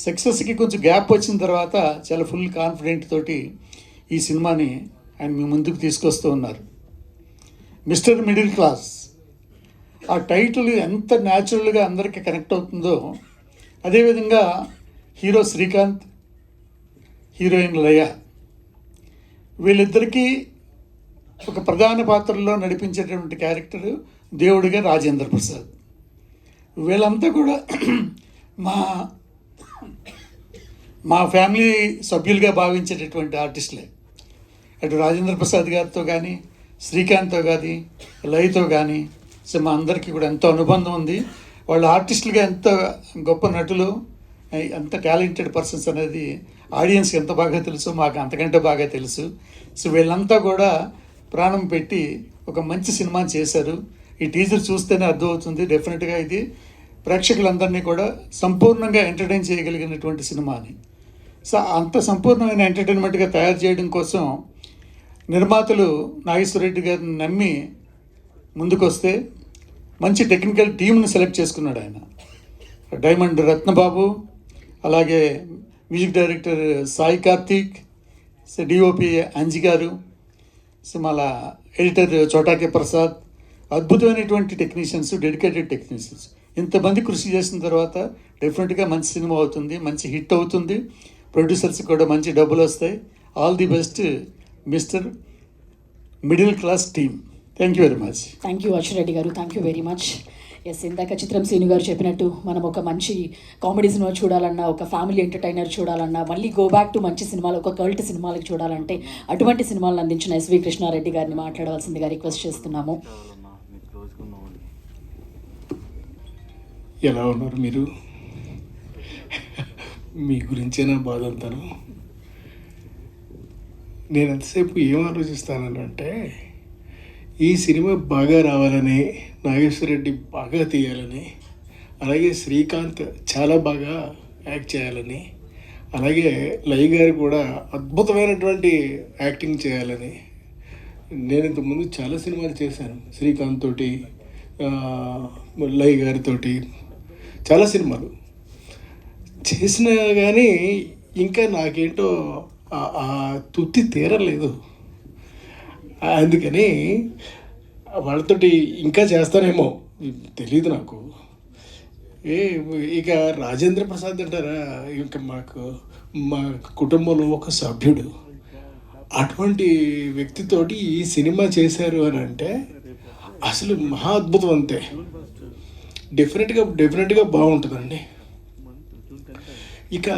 సక్సెస్కి కొంచెం గ్యాప్ వచ్చిన తర్వాత చాలా ఫుల్ కాన్ఫిడెంట్ తోటి ఈ సినిమాని ఆయన మీ ముందుకు తీసుకొస్తూ ఉన్నారు. మిస్టర్ మిడిల్ క్లాస్, ఆ టైటిల్ ఎంత న్యాచురల్గా అందరికీ కనెక్ట్ అవుతుందో, అదేవిధంగా హీరో శ్రీకాంత్, హీరోయిన్ లయ, వీళ్ళిద్దరికీ ఒక ప్రధాన పాత్రలో నడిపించేటటువంటి క్యారెక్టర్ దేవుడిగా రాజేంద్ర ప్రసాద్. వీళ్ళంతా కూడా మా ఫ్యామిలీ సభ్యులుగా భావించేటటువంటి ఆర్టిస్టులే. అటు రాజేంద్ర ప్రసాద్ గారితో కానీ, శ్రీకాంత్తో కానీ, లయతో కానీ మా అందరికీ కూడా ఎంతో అనుబంధం ఉంది. వాళ్ళు ఆర్టిస్టులుగా ఎంత గొప్ప నటులు, ఎంత టాలెంటెడ్ పర్సన్స్ అనేది ఆడియన్స్కి ఎంత బాగా తెలుసు, మాకు అంతకంటే బాగా తెలుసు. సో వీళ్ళంతా కూడా ప్రాణం పెట్టి ఒక మంచి సినిమా చేశారు. ఈ టీజర్ చూస్తేనే అర్థమవుతుంది. డెఫినెట్గా ఇది ప్రేక్షకులందరినీ కూడా సంపూర్ణంగా ఎంటర్టైన్ చేయగలిగినటువంటి సినిమా అని. సో అంత సంపూర్ణమైన ఎంటర్టైన్మెంట్గా తయారు చేయడం కోసం నిర్మాతలు నాగేశ్వరరెడ్డి గారిని నమ్మి ముందుకొస్తే మంచి టెక్నికల్ టీంని సెలెక్ట్ చేసుకున్నాడు ఆయన. డైమండ్ రత్నబాబు, అలాగే music director Sai Karthik, DOP Anji గారు, మళ్ళా ఎడిటర్ చోటాకే ప్రసాద్, అద్భుతమైనటువంటి టెక్నీషియన్స్, డెడికేటెడ్ టెక్నీషియన్స్. ఇంతమంది కృషి చేసిన తర్వాత డెఫినెట్గా మంచి సినిమా అవుతుంది, మంచి హిట్ అవుతుంది. ప్రొడ్యూసర్స్కి కూడా మంచి డబ్బులు వస్తాయి. All the best mister middle class team. Thank you very much. Thank you Ashwareddy గారు, thank you very much. Yes, ఇందాక చిత్రం శ్రీను గారు చెప్పినట్టు మనం ఒక మంచి కామెడీ సినిమా చూడాలన్నా, ఒక ఫ్యామిలీ ఎంటర్టైనర్ చూడాలన్నా, మళ్ళీ గో బ్యాక్ టు మంచి సినిమాలు, ఒక కల్ట్ సినిమాలకు చూడాలంటే అటువంటి సినిమాలను అందించిన ఎస్వి కృష్ణారెడ్డి గారిని మాట్లాడవలసిందిగా రిక్వెస్ట్ చేస్తున్నాము. ఎలా ఉన్నారు మీరు? మీ గురించేనా బాధ అంతాను. నేను ఎంతసేపు ఏం ఆలోచిస్తానంటే, ఈ సినిమా బాగా రావాలని, నాగేశ్వరరెడ్డి బాగా తీయాలని, అలాగే శ్రీకాంత్ చాలా బాగా యాక్ట్ చేయాలని, అలాగే లయ గారు కూడా అద్భుతమైనటువంటి యాక్టింగ్ చేయాలని. నేను ఇంతకుముందు చాలా సినిమాలు చేశాను శ్రీకాంత్ తోటి, లయ గారితోటి చాలా సినిమాలు చేసినా కానీ ఇంకా నాకేంటో ఆ తృప్తి తీరలేదు. అందుకని వాళ్ళతోటి ఇంకా చేస్తానేమో తెలీదు నాకు. ఇక రాజేంద్ర ప్రసాద్ అంటారా, ఇంకా మా కుటుంబంలో ఒక సభ్యుడు. అటువంటి వ్యక్తితోటి ఈ సినిమా చేశారు అని అంటే అసలు మహా అద్భుతం. అంతే, డెఫినెట్గా బాగుంటుందండి. ఇక